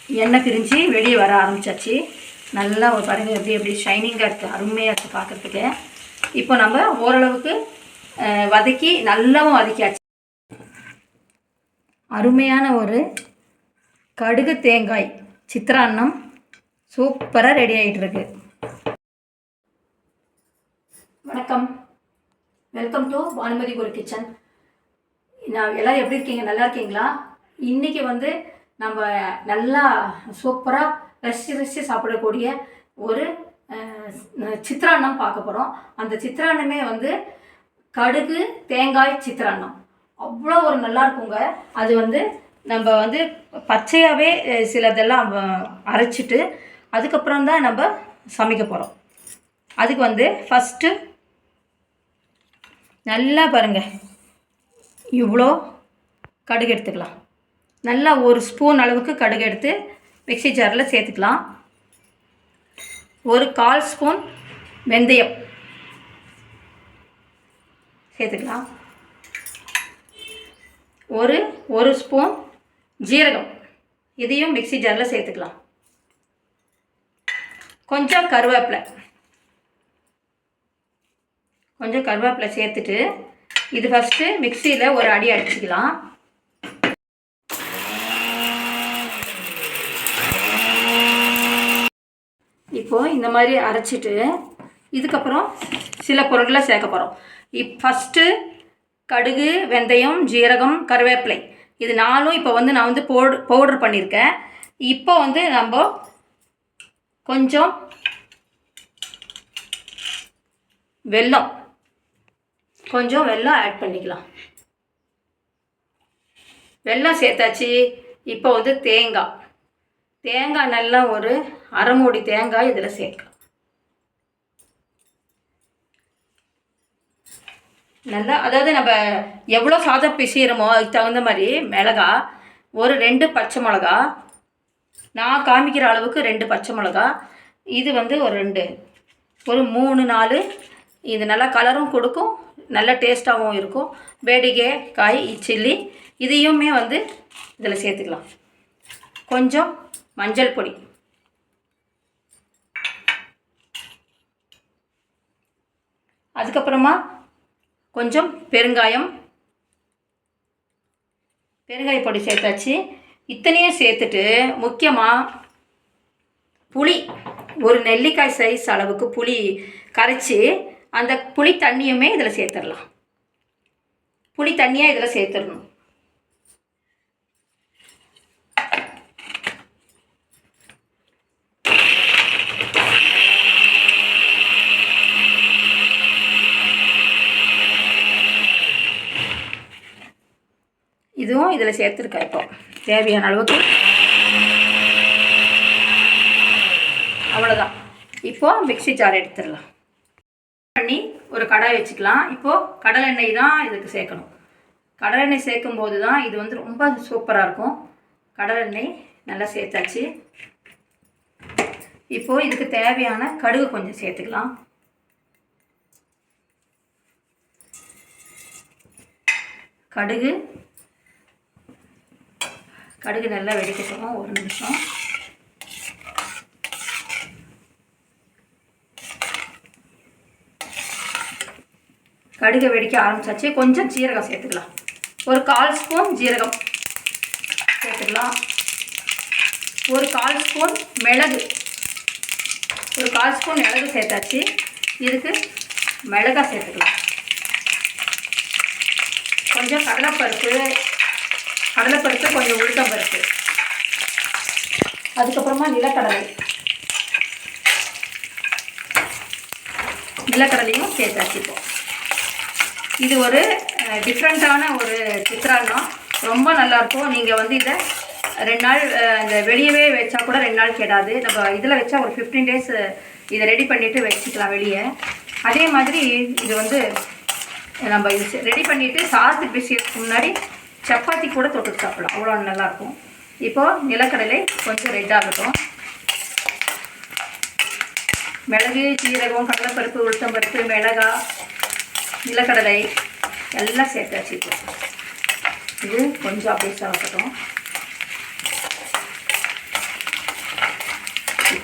எண்ணெய் பிரிஞ்சு வெளியே வர ஆரம்பிச்சாச்சு. நல்லா ஒரு பாருங்கள் எப்படி ஷைனிங்காக இருக்குது, அருமையாக இருக்குது பார்க்குறதுக்கு. இப்போ நம்ம ஓரளவுக்கு வதக்கி நல்லாவும் வதக்கியாச்சு. அருமையான ஒரு கடுகு தேங்காய் சித்திரான்னம் சூப்பராக ரெடி ஆகிட்டுருக்கு. வணக்கம், வெல்கம் டு பானுமதி ஒரு கிச்சன். நான் எல்லோரும் எப்படி இருக்கீங்க? நல்லா இருக்கீங்களா? இன்றைக்கி வந்து நம்ம நல்லா சூப்பராக ரசித்து சாப்பிடக்கூடிய ஒரு சித்திரான்னம் பார்க்க போகிறோம். அந்த சித்திரான்னமே வந்து கடுகு தேங்காய் சித்திரான்னம் அவ்வளோ ஒரு நல்லா இருக்குங்க. அது வந்து நம்ம வந்து பச்சையாகவே சிலதெல்லாம் அரைச்சிட்டு அதுக்கப்புறம் தான் நம்ம சமைக்க போகிறோம். அதுக்கு வந்து ஃபஸ்ட்டு நல்லா பாருங்கள், இவ்வளோ கடுகு எடுத்துக்கலாம். நல்லா ஒரு ஸ்பூன் அளவுக்கு கடுகு எடுத்து மிக்ஸி ஜாரில் சேர்த்துக்கலாம். ஒரு 1/4 ஸ்பூன் வெந்தயம் சேர்த்துக்கலாம். ஒரு ஸ்பூன் ஜீரகம், இதையும் மிக்ஸி ஜாரில் சேர்த்துக்கலாம். கொஞ்சம் கருவேப்பிலை சேர்த்துட்டு இது ஃபஸ்ட்டு மிக்ஸியில் ஒரு அடி அடிச்சுக்கலாம். இப்போது இந்த மாதிரி அரைச்சிட்டு இதுக்கப்புறம் சில பொருட்களை சேர்க்க போகிறோம். ஃபஸ்ட்டு கடுகு, வெந்தயம், ஜீரகம், கருவேப்பிலை இது 4ம் இப்போ வந்து நான் வந்து பவுடர் பண்ணியிருக்கேன். இப்போ வந்து நம்ம கொஞ்சம் வெல்லம் ஆட் பண்ணிக்கலாம். வெல்லம் சேர்த்தாச்சு. இப்போ வந்து தேங்காய் நல்லா ஒரு 1/2 மூடி தேங்காய் இதில் சேர்க்கலாம். நல்லா அதாவது நம்ம எவ்வளோ சாதம் பிசைகிறோமோ அதுக்கு தகுந்த மாதிரி மிளகா, ஒரு 2 பச்சை மிளகா, நான் காமிக்கிற அளவுக்கு 2 பச்சை மிளகா, இது வந்து ஒரு 3 4, இது நல்லா கலரும் கொடுக்கும், நல்ல டேஸ்ட்டாகவும் இருக்கும். வேடிக்கை காய் சில்லி இதையுமே வந்து இதில் சேர்த்துக்கலாம். கொஞ்சம் மஞ்சள் பொடி, அதுக்கப்புறமா கொஞ்சம் பெருங்காய பொடி சேர்த்தாச்சு. இத்தனையும் சேர்த்துட்டு முக்கியமாக புளி, ஒரு நெல்லிக்காய் சைஸ் அளவுக்கு புளி கரைச்சி அந்த புளி தண்ணியுமே இதில் சேர்த்துடலாம். புளி தண்ணியாக இதில் சேர்த்துடணும். இதுவும் இதில் சேர்த்துருக்கேன். இப்போ தேவையான அளவுக்கு அவ்வளோதான். இப்போது மிக்ஸி ஜார் எடுத்துடலாம். பண்ணி ஒரு கடாய் வச்சுக்கலாம். இப்போது கடலெண்ணெய் தான் இதுக்கு சேர்க்கணும். கடலெண்ணெய் சேர்க்கும் போது தான் இது வந்து ரொம்ப சூப்பராக இருக்கும். கடலெண்ணெய் நல்லா சேர்த்தாச்சு. இப்போது இதுக்கு தேவையான கடுகு கொஞ்சம் சேர்த்துக்கலாம். கடுகு நல்லா வெடிக்கட்டும் ஒரு நிமிஷம். கடுகு வெடிக்க ஆரம்பிச்சாச்சு. கொஞ்சம் ஜீரகம் சேர்த்துக்கலாம். ஒரு 1/4 ஸ்பூன் ஜீரகம் சேர்த்துக்கலாம். ஒரு 1/4 ஸ்பூன் மிளகு, சேர்த்தாச்சு. இதுக்கு மிளகாய் சேர்த்துக்கலாம். கொஞ்சம் கடலைப்பருப்பு, கொஞ்சம் உளுத்தம்பருப்பு, அதுக்கப்புறமா நிலக்கடலையும் சேர்த்தாச்சு. இப்போ இது ஒரு டிஃப்ரெண்ட்டான ஒரு சித்திரான்னம், ரொம்ப நல்லாயிருக்கும். நீங்கள் வந்து இதை 2 நாள் இந்த வெளியவே வச்சா கூட 2 நாள் கெடாது. நம்ம இதில் வச்சா ஒரு 15 days இதை ரெடி பண்ணிவிட்டு வச்சுக்கலாம் வெளியே. அதே மாதிரி இது வந்து நம்ம இது ரெடி பண்ணிவிட்டு சாதத்துக்கு பிசைறதுக்கு முன்னாடி சப்பாத்தி கூட தொட்டு சாப்பிடலாம், அவ்வளோ நல்லாயிருக்கும். இப்போது நிலக்கடலை கொஞ்சம் ரெட் ஆகட்டும். மிளகு, ஜீரகம், கடலைப்பருப்பு, உளுத்தம்பருப்பு, மிளகாய், நிலக்கடலை எல்லாம் சேர்த்தாச்சு. இது கொஞ்சம் அப்படியே சாப்பிட்டோம்.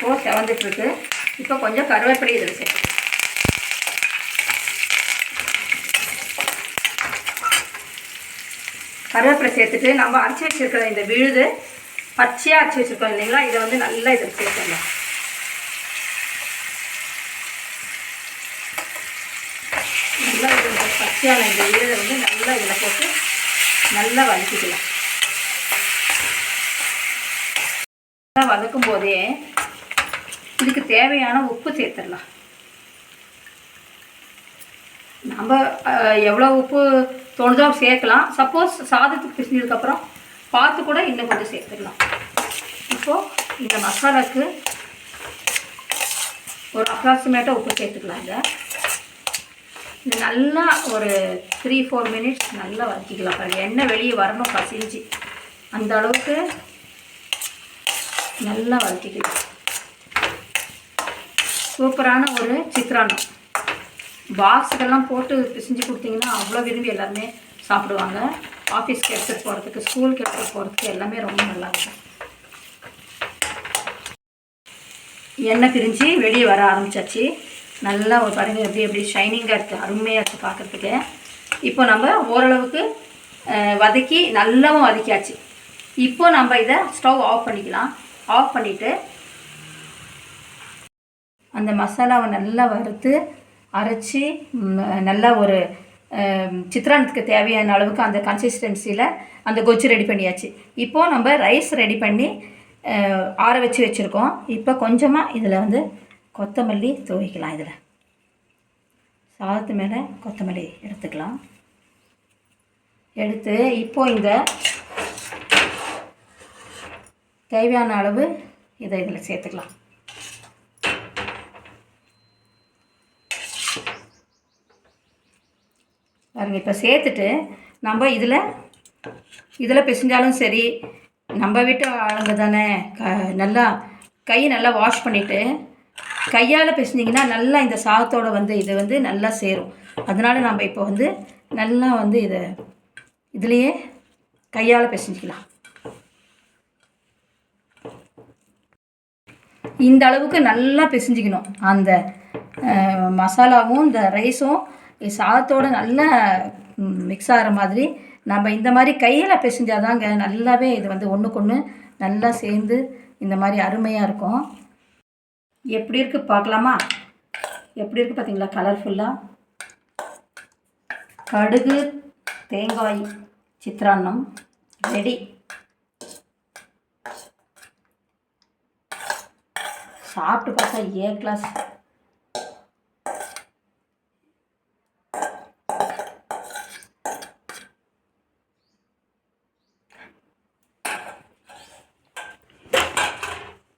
இப்போது செவந்துட்டுருக்கு. இப்போ கொஞ்சம் கருவேப்பிலை இதில் சேர்த்து கருவேப்பிலை சேர்த்துட்டு நம்ம அரைச்சி வச்சுருக்கிற இந்த விழுது பச்சையாக அரைச்சி வச்சுருக்கோம் இல்லைங்களா, இதை வந்து நல்லா இதில் சேர்த்துடலாம். நல்லா இது பச்சையான இந்த விழுதை வந்து நல்லா இதில் போட்டு நல்லா வதக்கிக்கலாம். நல்லா வதக்கும் போதே இதுக்கு தேவையான உப்பு சேர்த்துடலாம். நம்ம எவ்வளோ உப்பு தோணுதோ சேர்க்கலாம். சப்போஸ் சாதத்துக்கு பிசிஞ்சதுக்கப்புறம் பார்த்து கூட இன்னும் கொஞ்சம் சேர்த்துக்கலாம். இப்போது இந்த மசாலாவுக்கு ஒரு அப்ராக்சிமேட்டாக உப்பு சேர்த்துக்கலாம். இது நல்லா ஒரு 3-4 மினிட்ஸ் நல்லா வதக்கிக்கலாம். பாருங்கள், எண்ணெய் வெளியே வரணும் பசிஞ்சு, அந்த அளவுக்கு நல்லா வதக்கிக்கலாம். சூப்பரான ஒரு சித்ரான்னம் பாக்ஸுக்கெல்லாம் போட்டு பிசைஞ்சு கொடுத்தீங்கன்னா அவ்வளோ விரும்பி எல்லாருமே சாப்பிடுவாங்க. ஆஃபீஸ்க்கு எடுத்துகிட்டு போகிறதுக்கு, ஸ்கூலுக்கு எடுத்துகிட்டு போகிறதுக்கு எல்லாமே ரொம்ப நல்லாயிருக்கும். எண்ணெய் பிரிஞ்சு வெளியே வர ஆரம்பிச்சாச்சு. நல்லா ஒரு பாருங்கள் எப்படி ஷைனிங்காக இருக்குது, அருமையாக இருக்குது பார்க்குறதுக்கு. இப்போ நம்ம ஓரளவுக்கு வதக்கி நல்லாவும் வதக்கியாச்சு. இப்போ நம்ம இதை ஸ்டவ் ஆஃப் பண்ணிக்கலாம். ஆஃப் பண்ணிவிட்டு அந்த மசாலாவை நல்லா வறுத்து அரைச்சி நல்லா ஒரு சித்ரான்னத்துக்கு தேவையான அளவுக்கு அந்த கன்சிஸ்டன்சியில் அந்த கொச்சு ரெடி பண்ணியாச்சு. இப்போது நம்ம ரைஸ் ரெடி பண்ணி ஆற வச்சு வச்சுருக்கோம். இப்போ கொஞ்சமாக இதில் வந்து கொத்தமல்லி தூவிக்கலாம். இதில் சாதத்து மேலே கொத்தமல்லி எடுத்துக்கலாம். எடுத்து இப்போது இந்த தேவையான அளவு இதை இதில் சேர்த்துக்கலாம். பாருங்கள், இப்போ சேர்த்துட்டு நம்ம இதில் பிசைஞ்சாலும் சரி, நம்ம வீட்டு ஆளுங்க தானே, நல்லா கையை நல்லா வாஷ் பண்ணிவிட்டு கையால் பிசைஞ்சிங்கன்னா நல்லா இந்த சாதத்தோடு வந்து இது வந்து நல்லா சேரும். அதனால் நம்ம இப்போ வந்து நல்லா வந்து இதுலேயே கையால் பிசைஞ்சிக்கலாம். இந்த அளவுக்கு நல்லா பிசைஞ்சிக்கணும். அந்த மசாலாவும் இந்த ரைஸும் சாதத்தோடு நல்லா மிக்ஸ் ஆகிற மாதிரி நம்ம இந்த மாதிரி கையில் பிசைஞ்சாதாங்க நல்லாவே இது வந்து ஒன்றுக்கு ஒன்று நல்லா சேர்ந்து இந்த மாதிரி அருமையாக இருக்கும். எப்படி இருக்குது பார்க்கலாமா? எப்படி இருக்குது பார்த்தீங்களா? கலர்ஃபுல்லாக கடுகு தேங்காய் சித்ரான்னம் ரெடி. சாப்பிட்டு பார்த்தா கிளாஸ்.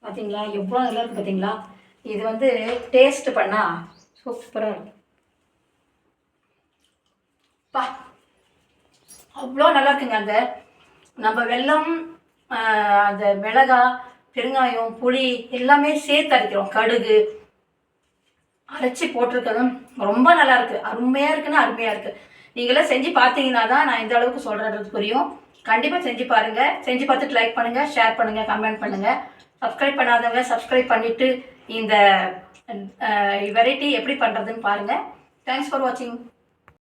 பார்த்தீங்களா எவ்வளோ நல்லா இருக்குது பார்த்தீங்களா? இது வந்து டேஸ்ட் பண்ணால் சூப்பராக இருக்கும். பா, அவ்வளோ நல்லா இருக்குங்க. அந்த நம்ம வெல்லம், அந்த மிளகாய், பெருங்காயம், புளி எல்லாமே சேர்த்து அரைக்கிறோம். கடுகு அரைச்சி போட்டிருக்கதும் ரொம்ப நல்லா இருக்குது. அருமையாக இருக்குன்னா அருமையாக இருக்குது. நீங்களே செஞ்சு பார்த்தீங்கன்னா தான் நான் இந்த அளவுக்கு சொல்கிறது புரியும். கண்டிப்பாக செஞ்சு பாருங்கள். செஞ்சு பார்த்துட்டு லைக் பண்ணுங்கள், ஷேர் பண்ணுங்கள், கமெண்ட் பண்ணுங்கள். சப்ஸ்கிரைப் பண்ணாதவங்க சப்ஸ்கிரைப் பண்ணிவிட்டு இந்த வெரைட்டி எப்படி பண்ணுறதுன்னு பாருங்கள். தேங்க்ஸ் ஃபார் வாட்சிங்.